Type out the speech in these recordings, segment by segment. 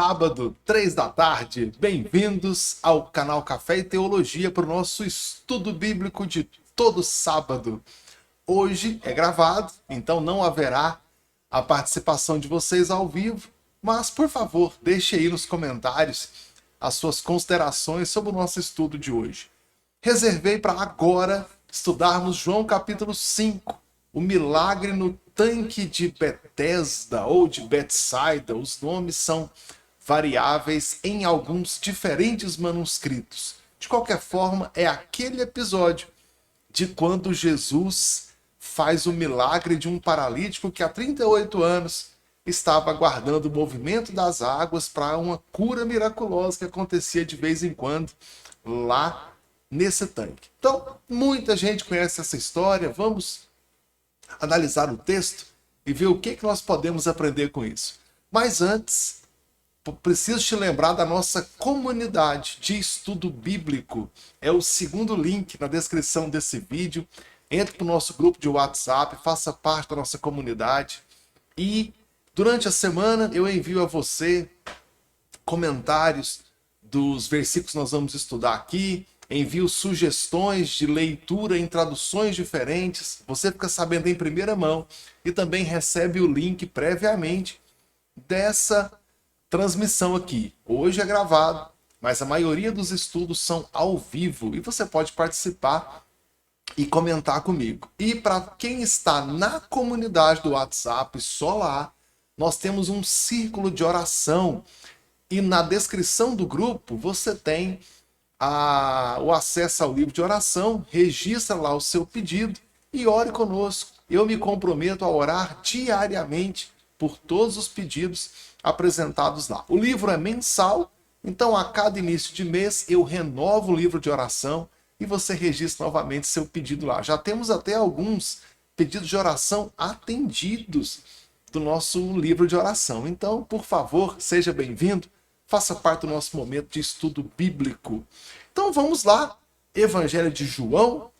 Sábado, 3 da tarde, bem-vindos ao canal Café e Teologia para o nosso estudo bíblico de todo sábado. Hoje é gravado, então não haverá a participação de vocês ao vivo, mas por favor, deixe aí nos comentários as suas considerações sobre o nosso estudo de hoje. Reservei para agora estudarmos João capítulo 5, o milagre no tanque de Betesda ou de Betsaida. Os nomes são variáveis em alguns diferentes manuscritos. De qualquer forma, é aquele episódio de quando Jesus faz o milagre de um paralítico que há 38 anos estava aguardando o movimento das águas para uma cura miraculosa que acontecia de vez em quando lá nesse tanque. Então, muita gente conhece essa história. Vamos analisar o texto e ver o que nós podemos aprender com isso. Mas antes, preciso te lembrar da nossa comunidade de estudo bíblico. É o segundo link na descrição desse vídeo. Entre para o nosso grupo de WhatsApp, faça parte da nossa comunidade. E durante a semana eu envio a você comentários dos versículos que nós vamos estudar aqui. Envio sugestões de leitura em traduções diferentes. Você fica sabendo em primeira mão e também recebe o link previamente dessa transmissão aqui. Hoje é gravado, mas a maioria dos estudos são ao vivo e você pode participar e comentar comigo. E para quem está na comunidade do WhatsApp, só lá, nós temos um círculo de oração e na descrição do grupo você tem o acesso ao livro de oração. Registra lá o seu pedido e ore conosco. Eu me comprometo a orar diariamente por todos os pedidos apresentados lá. O livro é mensal, então a cada início de mês eu renovo o livro de oração e você registra novamente seu pedido lá. Já temos até alguns pedidos de oração atendidos do nosso livro de oração. Então, por favor, seja bem-vindo, faça parte do nosso momento de estudo bíblico. Então vamos lá, Evangelho de João,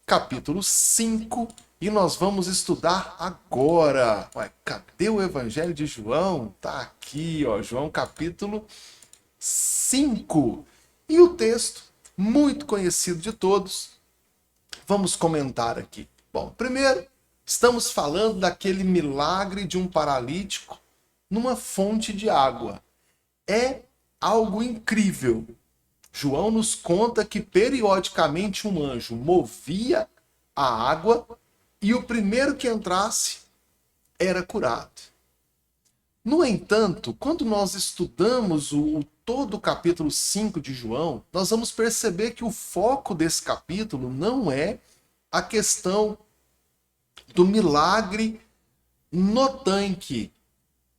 capítulo 5, e nós vamos estudar agora. Ué, cadê o Evangelho de João? Tá aqui, ó, João capítulo 5. E o texto, muito conhecido de todos, vamos comentar aqui. Bom, primeiro, estamos falando daquele milagre de um paralítico numa fonte de água. É algo incrível. João nos conta que periodicamente um anjo movia a água e o primeiro que entrasse era curado. No entanto, quando nós estudamos todo o capítulo 5 de João, nós vamos perceber que o foco desse capítulo não é a questão do milagre no tanque,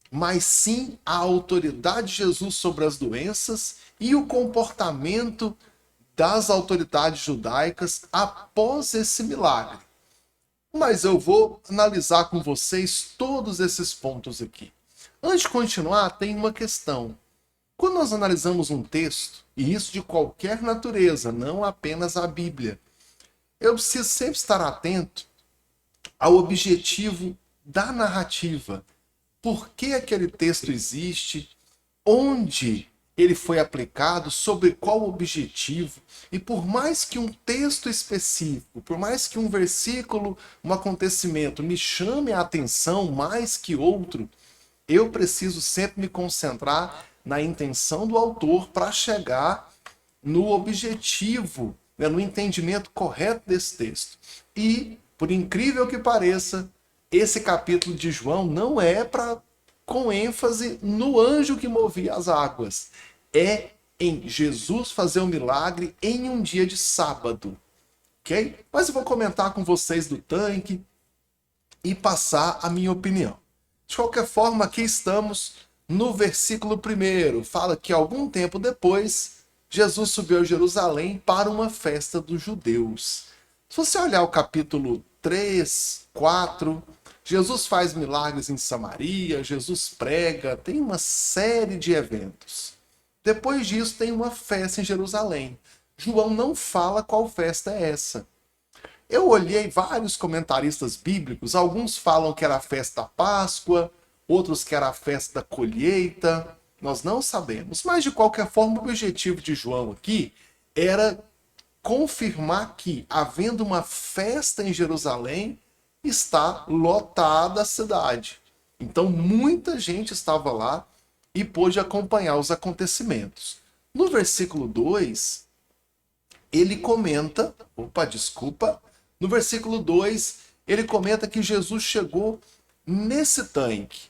mas sim a autoridade de Jesus sobre as doenças e o comportamento das autoridades judaicas após esse milagre. Mas eu vou analisar com vocês todos esses pontos aqui. Antes de continuar, tem uma questão. Quando nós analisamos um texto, e isso de qualquer natureza, não apenas a Bíblia, eu preciso sempre estar atento ao objetivo da narrativa. Por que aquele texto existe? Onde ele foi aplicado? Sobre qual objetivo? E por mais que um texto específico, por mais que um versículo, um acontecimento me chame a atenção mais que outro, eu preciso sempre me concentrar na intenção do autor para chegar no objetivo, né, no entendimento correto desse texto. E, por incrível que pareça, esse capítulo de João não é com ênfase no anjo que movia as águas. É em Jesus fazer um milagre em um dia de sábado. Ok? Mas eu vou comentar com vocês do tanque e passar a minha opinião. De qualquer forma, aqui estamos no versículo 1. Fala que algum tempo depois, Jesus subiu a Jerusalém para uma festa dos judeus. Se você olhar o capítulo 3, 4... Jesus faz milagres em Samaria, Jesus prega, tem uma série de eventos. Depois disso tem uma festa em Jerusalém. João não fala qual festa é essa. Eu olhei vários comentaristas bíblicos, alguns falam que era a festa da Páscoa, outros que era a festa da colheita, Nós não sabemos. Mas, de qualquer forma, o objetivo de João aqui era confirmar que, havendo uma festa em Jerusalém, está lotada a cidade. Então, muita gente estava lá e pôde acompanhar os acontecimentos. No versículo 2, ele comenta, no versículo 2, ele comenta que Jesus chegou nesse tanque.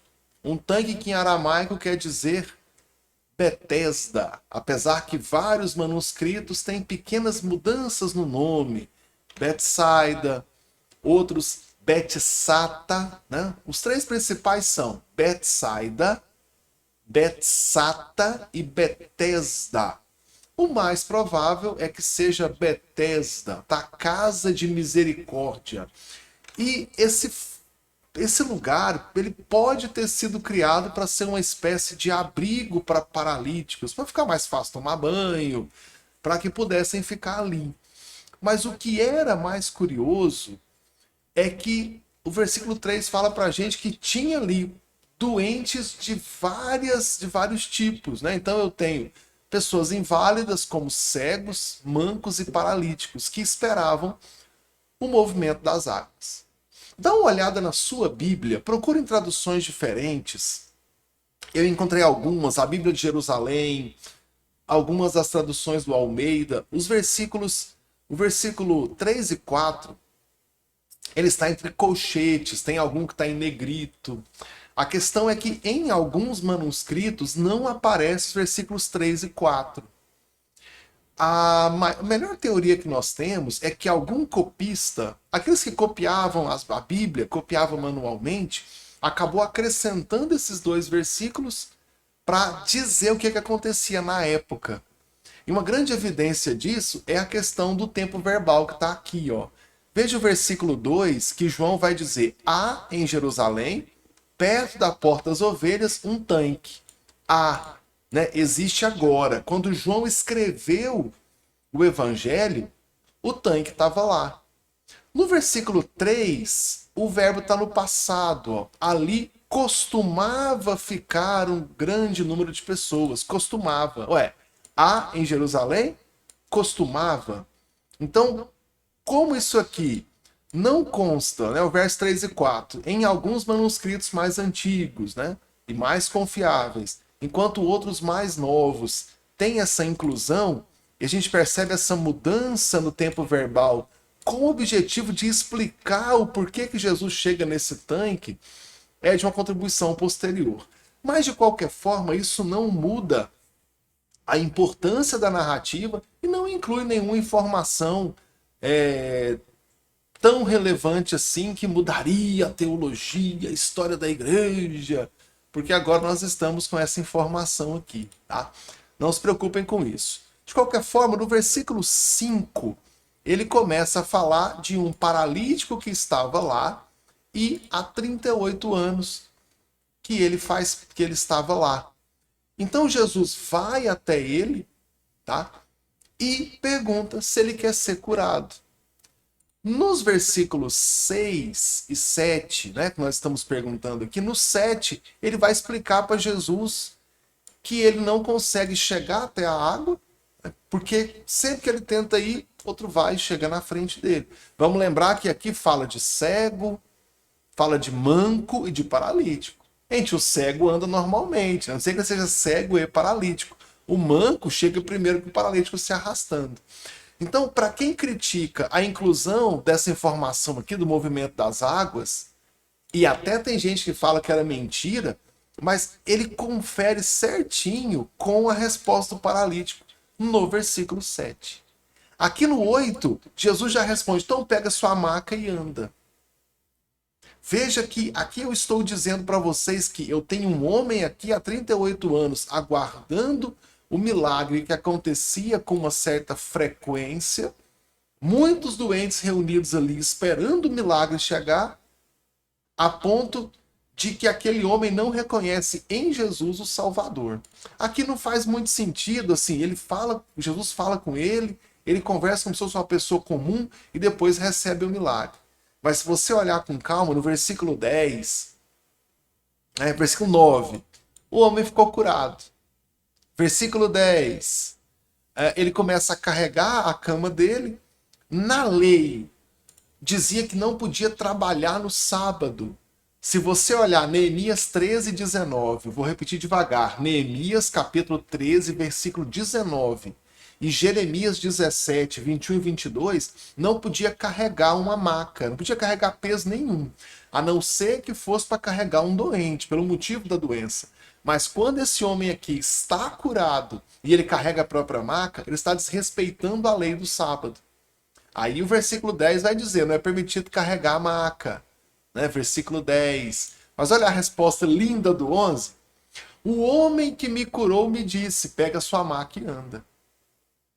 Um tanque que em aramaico quer dizer Betesda, apesar que vários manuscritos têm pequenas mudanças no nome. Betsaida, outros Betsata, né? Os três principais são Betsaida, Betsata e Betesda. O mais provável é que seja Betesda, da casa de misericórdia. E esse lugar, ele pode ter sido criado para ser uma espécie de abrigo para paralíticos, para ficar mais fácil tomar banho, para que pudessem ficar ali. Mas o que era mais curioso é que o versículo 3 fala para a gente que tinha ali doentes de vários tipos, né? Então eu tenho pessoas inválidas como cegos, mancos e paralíticos que esperavam o movimento das águas. Dá uma olhada na sua Bíblia, procure em traduções diferentes. Eu encontrei algumas, a Bíblia de Jerusalém, algumas das traduções do Almeida. O versículo 3 e 4, ele está entre colchetes, tem algum que está em negrito. A questão é que em alguns manuscritos não aparecem os versículos 3 e 4. A melhor teoria que nós temos é que algum copista, aqueles que copiavam a Bíblia, copiavam manualmente, acabou acrescentando esses dois versículos para dizer o que acontecia na época. E uma grande evidência disso é a questão do tempo verbal que está aqui. Ó. Veja o versículo 2, que João vai dizer: há em Jerusalém, perto da porta das ovelhas, um tanque. Há. Né, existe agora. Quando João escreveu o evangelho, o tanque estava lá. No versículo 3, o verbo está no passado. Ó. Ali costumava ficar um grande número de pessoas. Costumava. Há em Jerusalém? Costumava. Então, como isso aqui não consta, né, o verso 3 e 4, em alguns manuscritos mais antigos, né, e mais confiáveis, enquanto outros mais novos têm essa inclusão, e a gente percebe essa mudança no tempo verbal com o objetivo de explicar o porquê que Jesus chega nesse tanque, é de uma contribuição posterior. Mas, de qualquer forma, isso não muda a importância da narrativa e não inclui nenhuma informação tão relevante assim que mudaria a teologia, a história da igreja, porque agora nós estamos com essa informação aqui, tá? Não se preocupem com isso. De qualquer forma, no versículo 5, ele começa a falar de um paralítico que estava lá e há 38 anos que ele estava lá. Então Jesus vai até ele, tá? E pergunta se ele quer ser curado. Nos versículos 6 e 7, né, que nós estamos perguntando aqui, no 7, ele vai explicar para Jesus que ele não consegue chegar até a água, porque sempre que ele tenta ir, outro vai e chega na frente dele. Vamos lembrar que aqui fala de cego, fala de manco e de paralítico. Gente, o cego anda normalmente, a não ser que ele seja cego e paralítico. O manco chega primeiro que o paralítico se arrastando. Então, para quem critica a inclusão dessa informação aqui do movimento das águas, e até tem gente que fala que era mentira, mas ele confere certinho com a resposta do paralítico no versículo 7. Aqui no 8, Jesus já responde: então pega sua maca e anda. Veja que aqui eu estou dizendo para vocês que eu tenho um homem aqui há 38 anos aguardando o milagre que acontecia com uma certa frequência, muitos doentes reunidos ali esperando o milagre chegar, a ponto de que aquele homem não reconhece em Jesus o Salvador. Aqui não faz muito sentido, assim, Jesus fala com ele conversa como se fosse uma pessoa comum e depois recebe o milagre. Mas se você olhar com calma, no versículo 10, versículo 9, o homem ficou curado. Versículo 10. Ele começa a carregar a cama dele. Na lei, dizia que não podia trabalhar no sábado. Se você olhar Neemias 13, 19, vou repetir devagar. Neemias capítulo 13, versículo 19. E Jeremias 17, 21 e 22, não podia carregar uma maca, não podia carregar peso nenhum, a não ser que fosse para carregar um doente, pelo motivo da doença. Mas quando esse homem aqui está curado e ele carrega a própria maca, ele está desrespeitando a lei do sábado. Aí o versículo 10 vai dizer, não é permitido carregar a maca. Né? Versículo 10. Mas olha a resposta linda do 11. O homem que me curou me disse, pega sua maca e anda.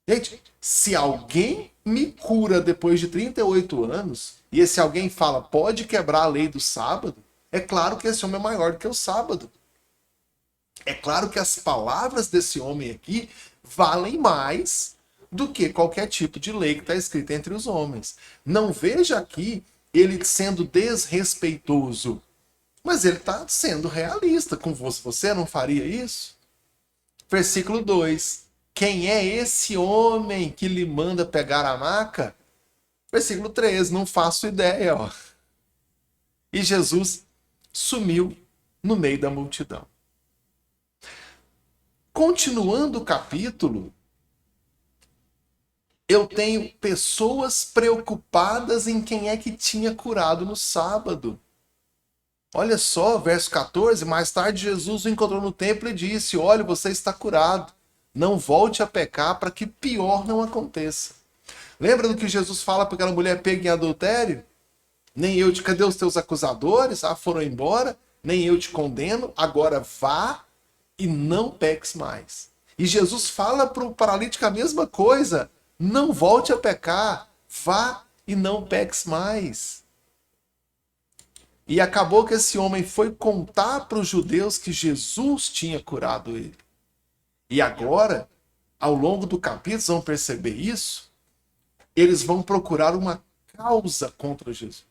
Gente, se alguém me cura depois de 38 anos, e esse alguém fala, pode quebrar a lei do sábado, é claro que esse homem é maior do que o sábado. É claro que as palavras desse homem aqui valem mais do que qualquer tipo de lei que está escrita entre os homens. Não veja aqui ele sendo desrespeitoso, mas ele está sendo realista com você. Você não faria isso? Versículo 2. Quem é esse homem que lhe manda pegar a maca? Versículo 3. Não faço ideia. Ó. E Jesus sumiu no meio da multidão. Continuando o capítulo, eu tenho pessoas preocupadas em quem é que tinha curado no sábado. Olha só, verso 14. Mais tarde Jesus o encontrou no templo e disse, olha, você está curado. Não volte a pecar para que pior não aconteça. Lembra do que Jesus fala para aquela mulher pega em adultério? Nem eu te... Cadê os teus acusadores? Ah, foram embora. Nem eu te condeno. Agora vá e não peques mais. E Jesus fala para o paralítico a mesma coisa. Não volte a pecar. Vá e não peques mais. E acabou que esse homem foi contar para os judeus que Jesus tinha curado ele. E agora, ao longo do capítulo, vocês vão perceber isso, eles vão procurar uma causa contra Jesus.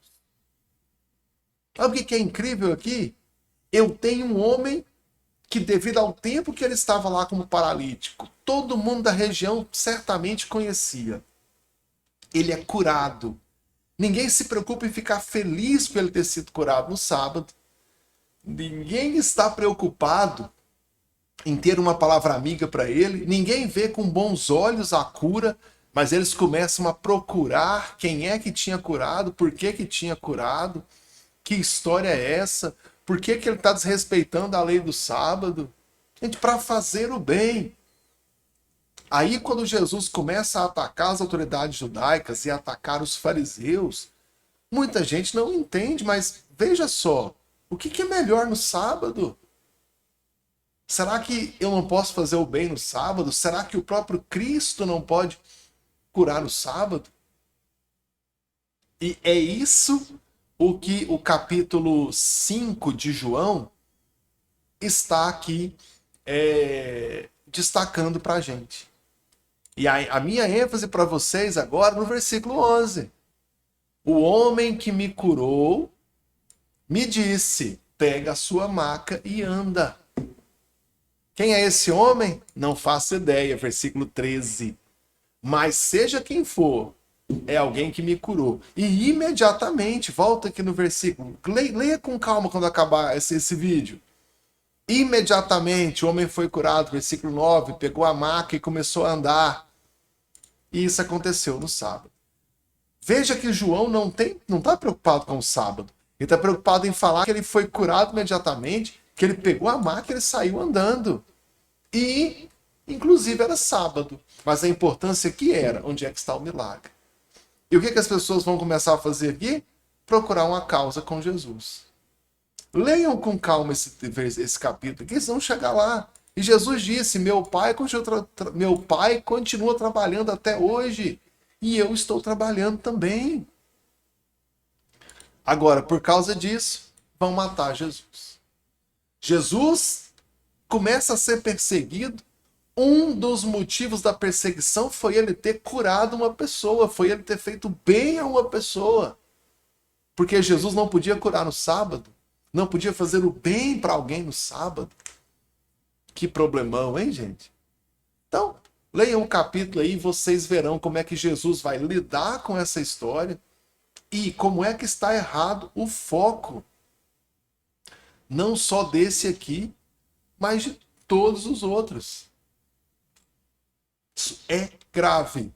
Sabe o que é incrível aqui? Eu tenho um homem que, devido ao tempo que ele estava lá como paralítico, todo mundo da região certamente conhecia. Ele é curado. Ninguém se preocupa em ficar feliz por ele ter sido curado no sábado. Ninguém está preocupado em ter uma palavra amiga para ele. Ninguém vê com bons olhos a cura, mas eles começam a procurar quem é que tinha curado, por que que tinha curado, que história é essa, por que que ele está desrespeitando a lei do sábado. Gente, para fazer o bem. Aí quando Jesus começa a atacar as autoridades judaicas e atacar os fariseus, muita gente não entende, mas veja só, o que é melhor no sábado? Será que eu não posso fazer o bem no sábado? Será que o próprio Cristo não pode curar no sábado? E é isso o que o capítulo 5 de João está aqui destacando para a gente. E a minha ênfase para vocês agora no versículo 11. O homem que me curou me disse, pega a sua maca e anda. Quem é esse homem? Não faço ideia, versículo 13. Mas seja quem for, é alguém que me curou. E imediatamente, volta aqui no versículo, leia com calma quando acabar esse vídeo. Imediatamente o homem foi curado, versículo 9, pegou a maca e começou a andar. E isso aconteceu no sábado. Veja que João não está preocupado com o sábado. Ele está preocupado em falar que ele foi curado imediatamente, que ele pegou a maca e ele saiu andando. E, inclusive, era sábado. Mas a importância que era, onde é que está o milagre. E o que as pessoas vão começar a fazer aqui? Procurar uma causa com Jesus. Leiam com calma esse capítulo aqui, vocês vão chegar lá. E Jesus disse, meu pai continua trabalhando até hoje. E eu estou trabalhando também. Agora, por causa disso, vão matar Jesus. Jesus começa a ser perseguido. Um dos motivos da perseguição foi ele ter curado uma pessoa, foi ele ter feito bem a uma pessoa. Porque Jesus não podia curar no sábado, não podia fazer o bem para alguém no sábado. Que problemão, hein, gente? Então, leiam o capítulo aí, vocês verão como é que Jesus vai lidar com essa história e como é que está errado o foco, não só desse aqui, mas de todos os outros. Isso é grave.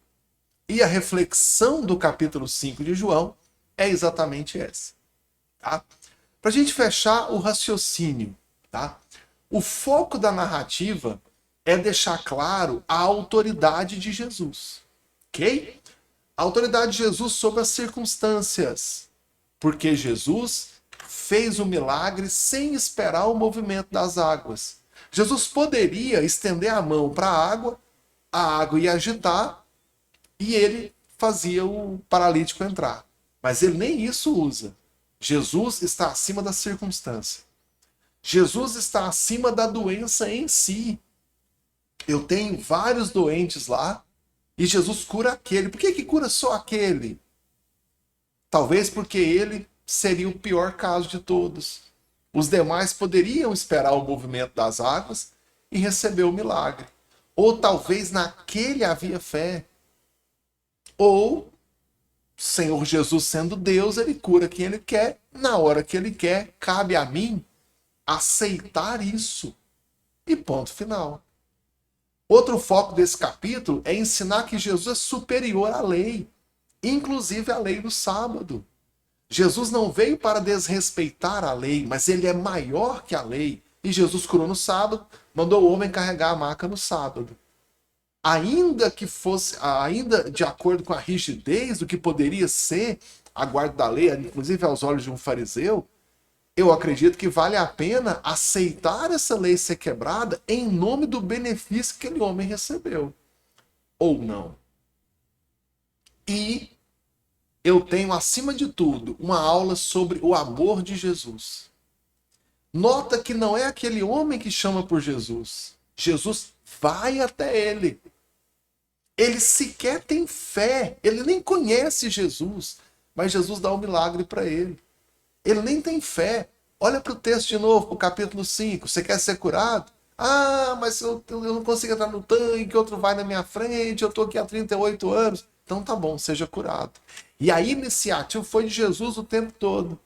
E a reflexão do capítulo 5 de João é exatamente essa. Tá? Para a gente fechar o raciocínio, tá? O foco da narrativa é deixar claro a autoridade de Jesus. Ok? A autoridade de Jesus sobre as circunstâncias. Porque Jesus fez o milagre sem esperar o movimento das águas. Jesus poderia estender a mão para a água ia agitar e ele fazia o paralítico entrar. Mas ele nem isso usa. Jesus está acima da circunstância. Jesus está acima da doença em si. Eu tenho vários doentes lá e Jesus cura aquele. Por que cura só aquele? Talvez porque ele seria o pior caso de todos. Os demais poderiam esperar o movimento das águas e receber o milagre. Ou talvez naquele havia fé. Ou Senhor Jesus sendo Deus, ele cura quem ele quer, na hora que ele quer. Cabe a mim aceitar isso. E ponto final. Outro foco desse capítulo é ensinar que Jesus é superior à lei, inclusive à lei do sábado. Jesus não veio para desrespeitar a lei, mas ele é maior que a lei. E Jesus curou no sábado, mandou o homem carregar a maca no sábado. Ainda de acordo com a rigidez do que poderia ser a guarda da lei, inclusive aos olhos de um fariseu, eu acredito que vale a pena aceitar essa lei ser quebrada em nome do benefício que aquele homem recebeu. Ou não. E eu tenho, acima de tudo, uma aula sobre o amor de Jesus. Nota que não é aquele homem que chama por Jesus. Jesus vai até ele. Ele sequer tem fé. Ele nem conhece Jesus. Mas Jesus dá um milagre para ele. Ele nem tem fé. Olha para o texto de novo, para o capítulo 5. Você quer ser curado? Ah, mas eu não consigo entrar no tanque, outro vai na minha frente, eu estou aqui há 38 anos. Então tá bom, seja curado. E a iniciativa foi de Jesus o tempo todo.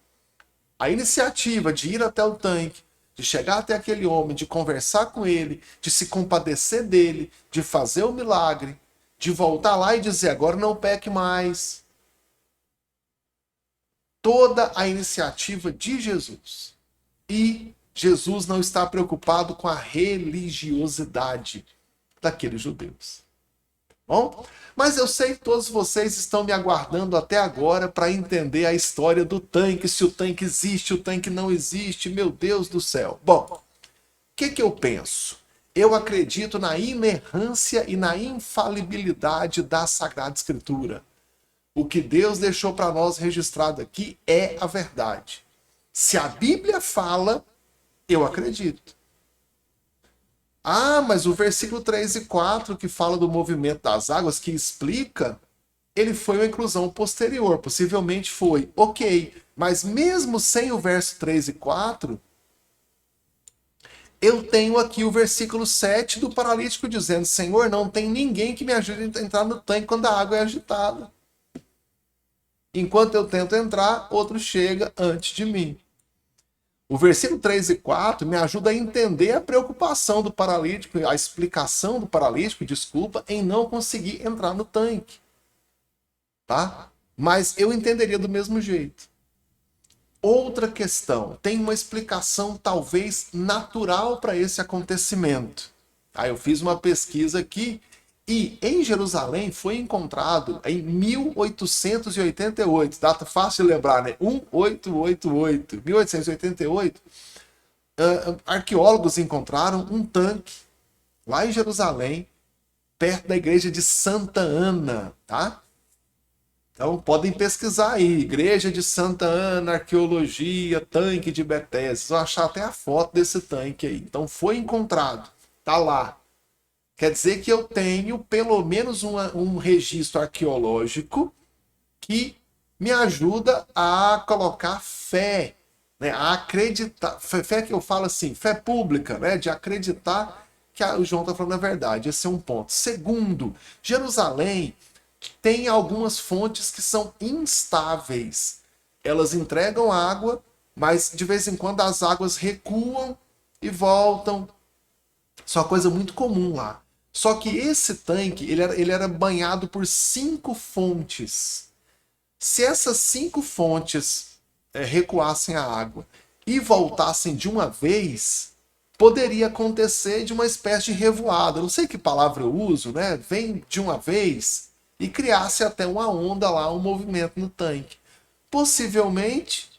A iniciativa de ir até o tanque, de chegar até aquele homem, de conversar com ele, de se compadecer dele, de fazer o milagre, de voltar lá e dizer, agora não peque mais. Toda a iniciativa de Jesus. E Jesus não está preocupado com a religiosidade daqueles judeus. Bom? Mas eu sei que todos vocês estão me aguardando até agora para entender a história do tanque, se o tanque existe, o tanque não existe, meu Deus do céu. Bom, o que eu penso? Eu acredito na inerrância e na infalibilidade da Sagrada Escritura. O que Deus deixou para nós registrado aqui é a verdade. Se a Bíblia fala, eu acredito. Ah, mas o versículo 3 e 4, que fala do movimento das águas, que explica, ele foi uma inclusão posterior, possivelmente foi. Ok, mas mesmo sem o verso 3 e 4, eu tenho aqui o versículo 7 do paralítico dizendo, Senhor, não tem ninguém que me ajude a entrar no tanque quando a água é agitada. Enquanto eu tento entrar, outro chega antes de mim. O versículo 3 e 4 me ajuda a entender a preocupação do paralítico, a explicação do paralítico, desculpa, em não conseguir entrar no tanque. Tá? Mas eu entenderia do mesmo jeito. Outra questão, tem uma explicação talvez natural para esse acontecimento. Tá? Eu fiz uma pesquisa aqui e em Jerusalém foi encontrado em 1888, data fácil de lembrar, né? 1888, 1888, arqueólogos encontraram um tanque lá em Jerusalém, perto da igreja de Santa Ana, tá? Então podem pesquisar aí, igreja de Santa Ana, arqueologia, tanque de Betesda, vocês vão achar até a foto desse tanque aí. Então foi encontrado, tá lá. Quer dizer que eu tenho pelo menos um registro arqueológico que me ajuda a colocar fé, né? A acreditar. Fé que eu falo assim, fé pública, né? De acreditar que o João está falando a verdade. Esse é um ponto. Segundo, Jerusalém tem algumas fontes que são instáveis. Elas entregam água, mas de vez em quando as águas recuam e voltam. Isso é uma coisa muito comum lá. Só que esse tanque, ele era banhado por 5 fontes. Se essas 5 fontes recuassem a água e voltassem de uma vez, poderia acontecer de uma espécie de revoada. Eu não sei que palavra eu uso, né? Vem de uma vez e criasse até uma onda lá, um movimento no tanque. Possivelmente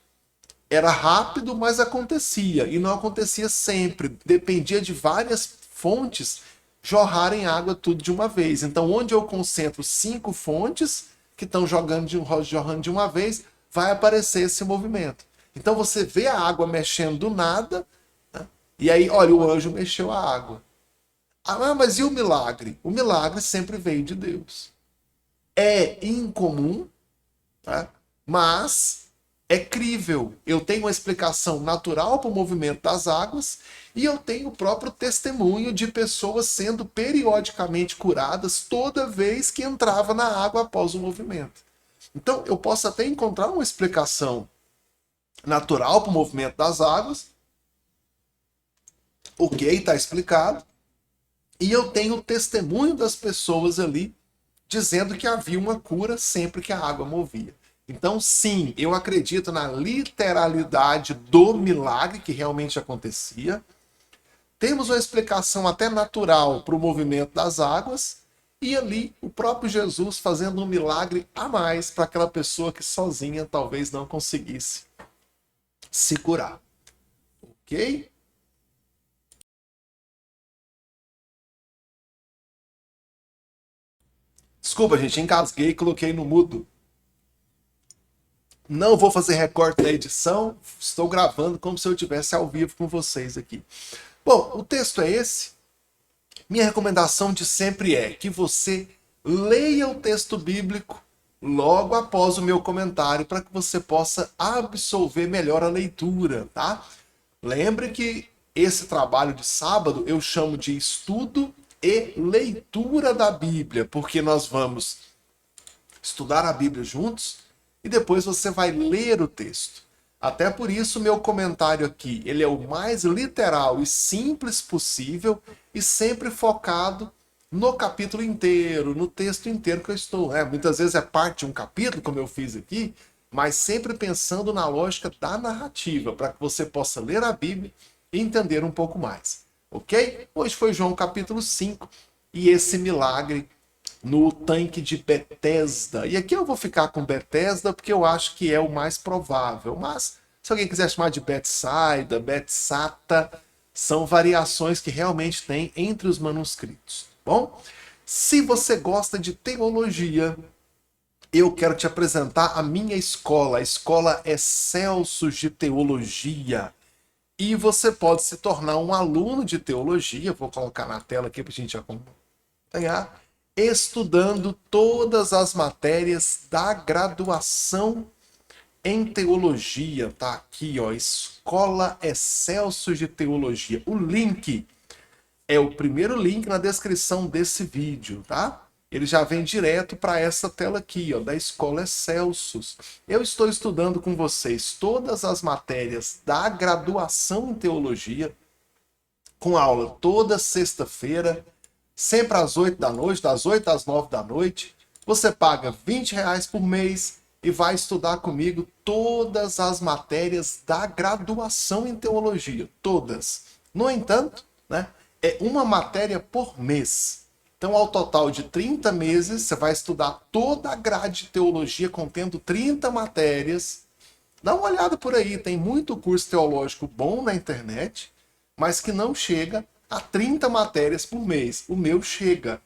era rápido, mas acontecia. E não acontecia sempre. Dependia de várias fontes jorrarem água tudo de uma vez. Então, onde eu concentro 5 fontes que estão jorrando de uma vez, vai aparecer esse movimento. Então, você vê a água mexendo do nada, né? E aí, olha, o anjo mexeu a água. Ah, mas e o milagre? O milagre sempre veio de Deus. É incomum, tá? Mas é crível. Eu tenho uma explicação natural para o movimento das águas e eu tenho o próprio testemunho de pessoas sendo periodicamente curadas toda vez que entrava na água após o movimento. Então, eu posso até encontrar uma explicação natural para o movimento das águas. Ok, está explicado. E eu tenho o testemunho das pessoas ali dizendo que havia uma cura sempre que a água movia. Então, sim, eu acredito na literalidade do milagre que realmente acontecia. Temos uma explicação até natural para o movimento das águas. E ali o próprio Jesus fazendo um milagre a mais para aquela pessoa que sozinha talvez não conseguisse se curar. Ok? Desculpa, gente, engasguei e coloquei no mudo. Não vou fazer recorte da edição, estou gravando como se eu estivesse ao vivo com vocês aqui. Bom, o texto é esse. Minha recomendação de sempre é que você leia o texto bíblico logo após o meu comentário para que você possa absorver melhor a leitura, tá? Lembre que esse trabalho de sábado eu chamo de estudo e leitura da Bíblia, porque nós vamos estudar a Bíblia juntos e depois você vai ler o texto. Até por isso, meu comentário aqui, ele é o mais literal e simples possível e sempre focado no capítulo inteiro, no texto inteiro que eu estou. Muitas vezes é parte de um capítulo, como eu fiz aqui, mas sempre pensando na lógica da narrativa, para que você possa ler a Bíblia e entender um pouco mais. Ok? Hoje foi João capítulo 5 e esse milagre no tanque de Betesda. E aqui eu vou ficar com Betesda porque eu acho que é o mais provável. Mas se alguém quiser chamar de Betsaida, Betsata, são variações que realmente tem entre os manuscritos. Bom, se você gosta de teologia, eu quero te apresentar a minha escola. A escola é Celsus de Teologia. E você pode se tornar um aluno de teologia. Vou colocar na tela aqui para a gente acompanhar. Estudando todas as matérias da graduação em teologia. Tá aqui, ó, Escola Celsus de Teologia. O link é o primeiro link na descrição desse vídeo, tá? Ele já vem direto para essa tela aqui, ó, da Escola Celsus. Eu estou estudando com vocês todas as matérias da graduação em teologia, com aula toda sexta-feira, sempre às 8 da noite, das 8 às 9 da noite. Você paga R$ 20 por mês e vai estudar comigo todas as matérias da graduação em teologia. Todas. No entanto, né, é uma matéria por mês. Então, ao total de 30 meses, você vai estudar toda a grade de teologia, contendo 30 matérias. Dá uma olhada por aí, tem muito curso teológico bom na internet, mas que não chega a 30 matérias por mês. O meu chega,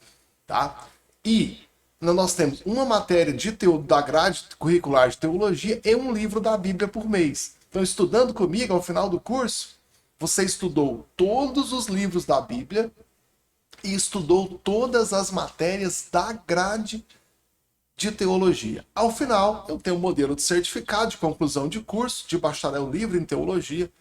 tá? E nós temos uma matéria da grade curricular de teologia e um livro da Bíblia por mês. Então, estudando comigo, ao final do curso, você estudou todos os livros da Bíblia e estudou todas as matérias da grade de teologia. Ao final, eu tenho um modelo de certificado de conclusão de curso de bacharel livre em teologia,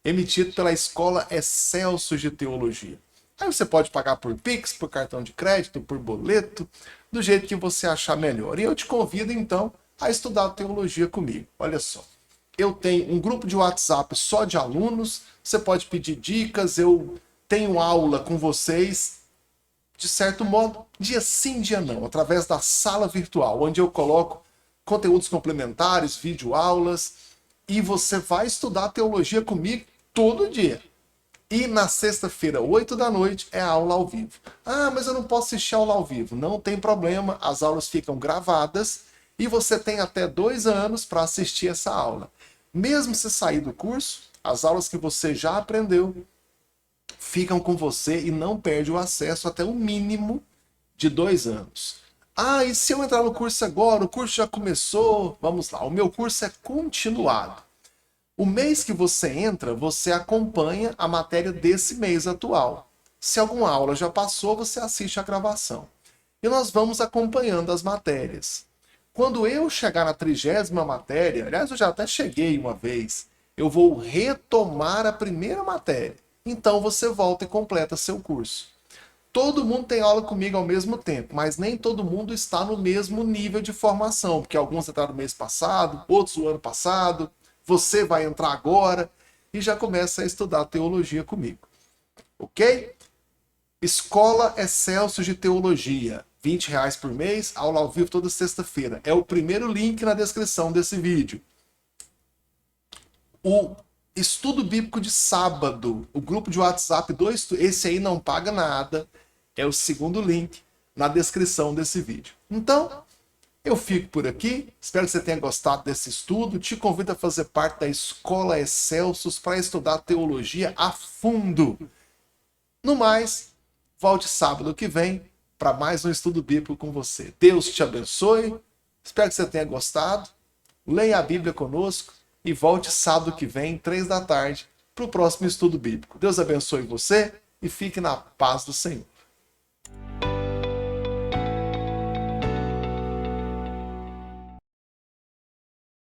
emitido pela Escola Celsus de Teologia. Aí você pode pagar por Pix, por cartão de crédito, por boleto, do jeito que você achar melhor. E eu te convido, então, a estudar teologia comigo. Olha só, eu tenho um grupo de WhatsApp só de alunos, você pode pedir dicas, eu tenho aula com vocês, de certo modo, dia sim, dia não, através da sala virtual, onde eu coloco conteúdos complementares, videoaulas, e você vai estudar teologia comigo todo dia. E na sexta-feira, 8 da noite, é a aula ao vivo. Ah, mas eu não posso assistir a aula ao vivo. Não tem problema, as aulas ficam gravadas e você tem até 2 anos para assistir essa aula. Mesmo se sair do curso, as aulas que você já aprendeu ficam com você e não perde o acesso até o mínimo de 2 anos. Ah, e se eu entrar no curso agora? O curso já começou. Vamos lá, o meu curso é continuado. O mês que você entra, você acompanha a matéria desse mês atual. Se alguma aula já passou, você assiste a gravação. E nós vamos acompanhando as matérias. Quando eu chegar na 30ª matéria, aliás, eu já até cheguei uma vez, eu vou retomar a primeira matéria. Então você volta e completa seu curso. Todo mundo tem aula comigo ao mesmo tempo, mas nem todo mundo está no mesmo nível de formação, porque alguns entraram no mês passado, outros no ano passado. Você vai entrar agora e já começa a estudar teologia comigo. Ok? Escola Excelsior de Teologia. R$ 20 por mês, aula ao vivo toda sexta-feira. É o primeiro link na descrição desse vídeo. O estudo bíblico de sábado, o grupo de WhatsApp do estudo, esse aí não paga nada. É o segundo link na descrição desse vídeo. Então, eu fico por aqui, espero que você tenha gostado desse estudo, te convido a fazer parte da Escola Excelsior para estudar teologia a fundo. No mais, volte sábado que vem para mais um estudo bíblico com você. Deus te abençoe, espero que você tenha gostado, leia a Bíblia conosco e volte sábado que vem, 3 da tarde, para o próximo estudo bíblico. Deus abençoe você e fique na paz do Senhor.